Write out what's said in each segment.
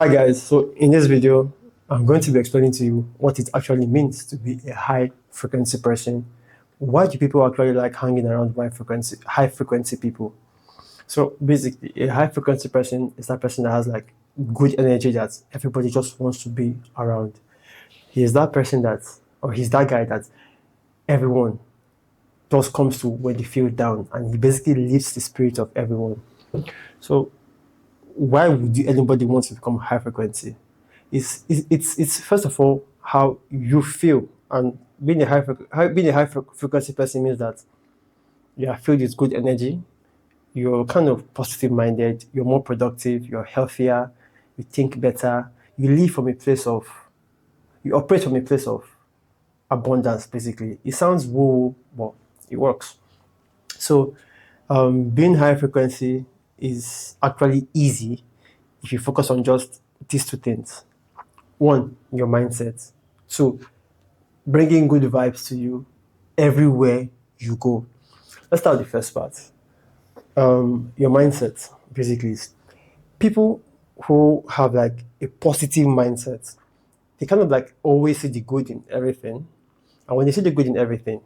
Hi guys, so in this video, I'm going to be explaining to you what it actually means to be a high frequency person. Why do people actually like hanging around high frequency people? So basically, a high frequency person is that person that has like good energy that everybody just wants to be around. He is that person that, or he's that guy that everyone just comes to when they feel down, and he basically lifts the spirit of everyone. So why would anybody want to become high frequency? It's first of all how you feel, and being a frequency person means that you are filled with good energy. You're kind of positive minded. You're more productive. You're healthier. You think better. You live from a place of you operate from a place of abundance. Basically, it sounds woo, but it works. So, being high frequency is actually easy if you focus on just these two things. One, your mindset. Two, bringing good vibes to you everywhere you go. Let's start with the first part. Your mindset, basically, is people who have like a positive mindset, they kind of like always see the good in everything. And when they see the good in everything,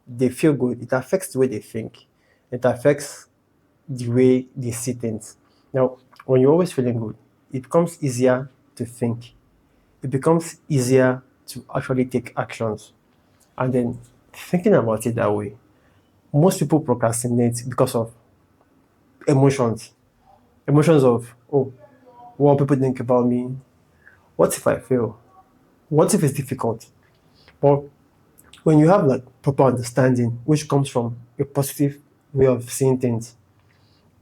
they feel good. It affects the way they think, it affects the way they see things. Now, when you're always feeling good, it becomes easier to think, it becomes easier to actually take actions. And then thinking about it that way, most people procrastinate because of emotions. Emotions of, oh, what will people think about me? What if I fail? What if it's difficult? But when you have like proper understanding, which comes from a positive way of seeing things,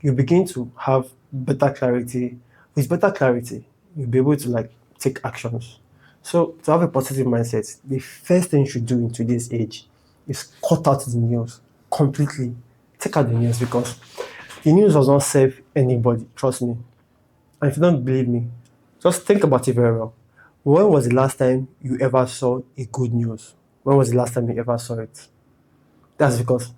you begin to have better clarity. With better clarity, you'll be able to like take actions. So to have a positive mindset, the first thing you should do in today's age is cut out the news completely. Take out the news because the news does not serve anybody. Trust me. And if you don't believe me, just think about it very well. When was the last time you ever saw a good news? When was the last time you ever saw it? That's because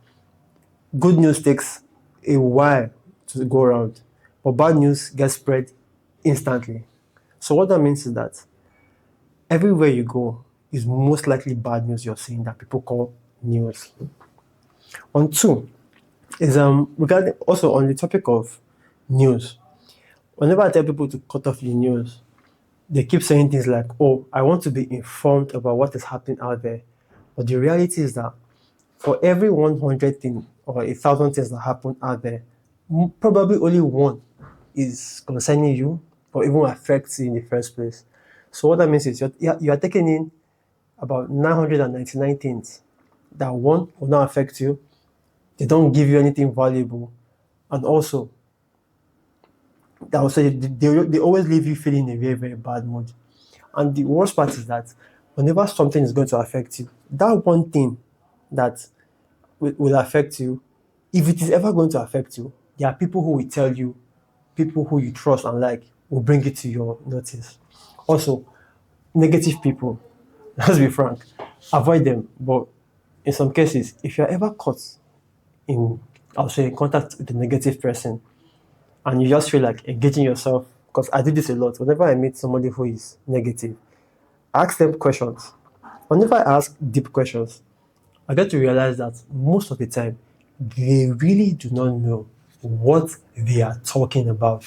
good news takes a while to go around, but bad news gets spread instantly. So what that means is that everywhere you go is most likely bad news you're seeing that people call news. On two is regarding also on the topic of news. Whenever I tell people to cut off the news, they keep saying things like, "Oh, I want to be informed about what is happening out there." But the reality is that for every 100 thing or 1,000 things that happen out there, probably only one is concerning you or even affects you in the first place. So what that means is you're taking in about 999 things that one will not affect you. They don't give you anything valuable, and also that also they always leave you feeling in a very very bad mood. And the worst part is that whenever something is going to affect you, that one thing that will affect you, if it is ever going to affect you, there are people who will tell you, people who you trust and like will bring it to your notice. Also, negative people, let's be frank, avoid them. But in some cases, if you're ever caught in, I'll say, in contact with a negative person, and you just feel like engaging yourself, because I do this a lot. Whenever I meet somebody who is negative, ask them questions. Whenever I ask deep questions, I get to realize that most of the time, they really do not know what they are talking about.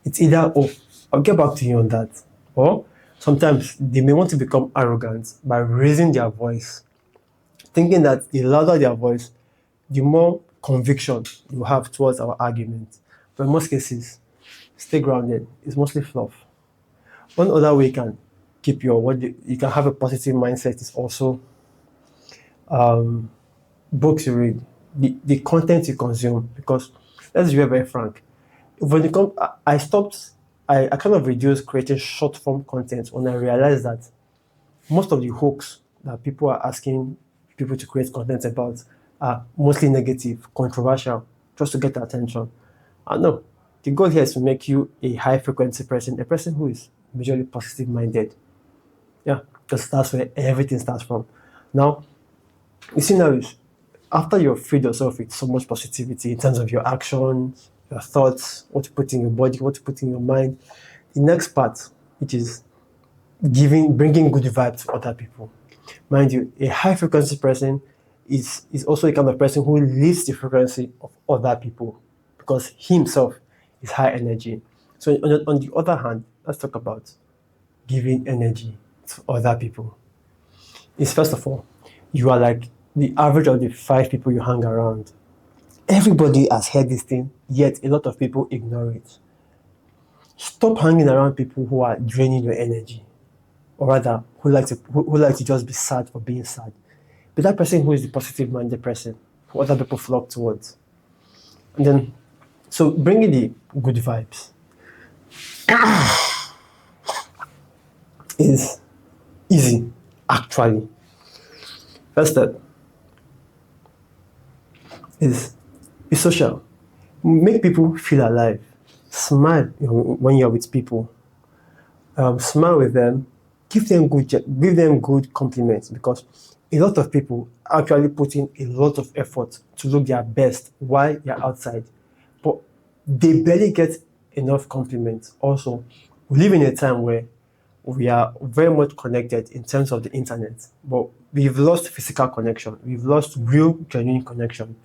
It's either, oh, I'll get back to you on that, or sometimes they may want to become arrogant by raising their voice, thinking that the louder their voice, the more conviction you have towards our argument. But in most cases, stay grounded. It's mostly fluff. One other way you can keep your you can have a positive mindset is also books you read, the content you consume. Because let's be very frank, when it comes, I stopped. I kind of reduced creating short form content when I realized that most of the hooks that people are asking people to create content about are mostly negative, controversial, just to get attention. I know the goal here is to make you a high frequency person, a person who is majorly positive minded. Yeah, because that's where everything starts from. Now, you see now is after you've filled yourself with so much positivity in terms of your actions, your thoughts, what you put in your body, what you put in your mind, The next part, which is bringing good vibes to other people. Mind you, a high frequency person is also a kind of person who lifts the frequency of other people because he himself is high energy. So on the other hand, let's talk about giving energy to other people. Is first of all, you are like the average of the 5 people you hang around. Everybody has heard this thing, yet a lot of people ignore it. Stop hanging around people who are draining your energy, or rather, who like to just be sad for being sad. Be that person who is the positive-minded person, who other people flock towards. And then, so bringing the good vibes is easy, actually. First step is be social. Make people feel alive. Smile when you're with people. Smile with them. Give them good compliments, because a lot of people actually put in a lot of effort to look their best while they're outside, but they barely get enough compliments. Also, we live in a time where we are very much connected in terms of the internet, but we've lost physical connection. We've lost real, genuine connection.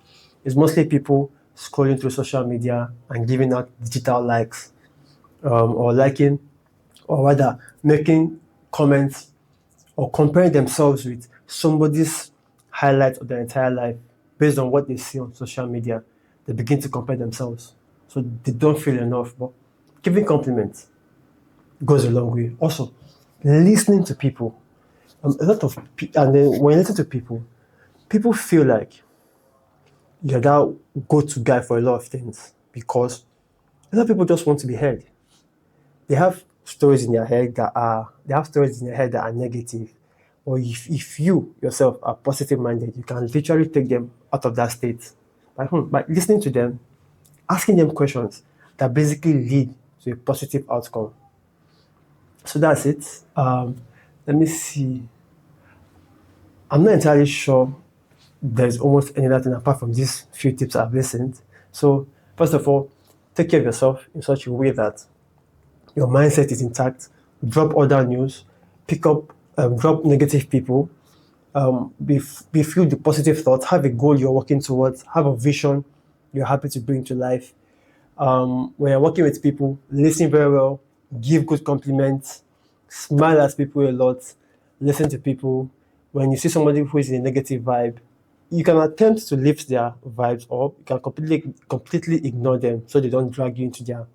It's mostly people scrolling through social media and giving out digital likes, or liking, or rather making comments or comparing themselves with somebody's highlight of their entire life based on what they see on social media. They begin to compare themselves. So they don't feel enough. But giving compliments goes a long way. Also, listening to people. And then when you listen to people, people feel like you're that go-to guy for a lot of things, because a lot of people just want to be heard. They have stories in their head that are negative. Or if you yourself are positive minded, you can literally take them out of that state by listening to them, asking them questions that basically lead to a positive outcome. So that's it. Let me see. I'm not entirely sure there's almost any other thing apart from these few tips I've listened. So first of all, take care of yourself in such a way that your mindset is intact. Drop other news, drop negative people. Be filled with positive thoughts. Have a goal you're working towards. Have a vision you're happy to bring to life. When you're working with people, listen very well. Give good compliments. Smile at people a lot. Listen to people. When you see somebody who is in a negative vibe, you can attempt to lift their vibes up. You can completely ignore them so they don't drag you into their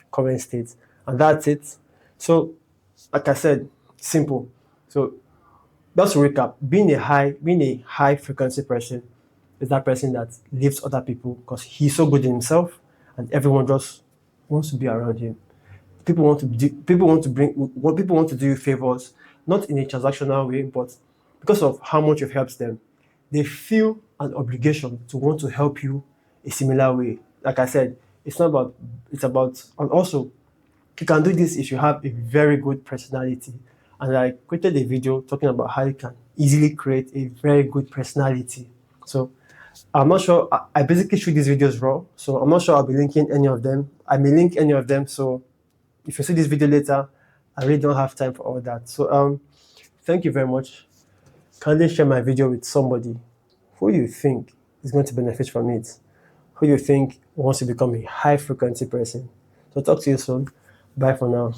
current state. And that's it. So, like I said, simple. So, just to recap, being a high frequency person is that person that lifts other people because he's so good in himself, and everyone just wants to be around him. People want to do you favors, not in a transactional way, but because of how much you've helped them. They feel an obligation to want to help you a similar way. Like I said, it's about, and also you can do this if you have a very good personality. And I created a video talking about how you can easily create a very good personality. So I'm not sure. I basically shoot these videos raw, so I'm not sure I'll be linking any of them. I may link any of them. So if you see this video later, I really don't have time for all that. So thank you very much. Kindly share my video with somebody who you think is going to benefit from it, who you think wants to become a high frequency person. So talk to you soon. Bye for now.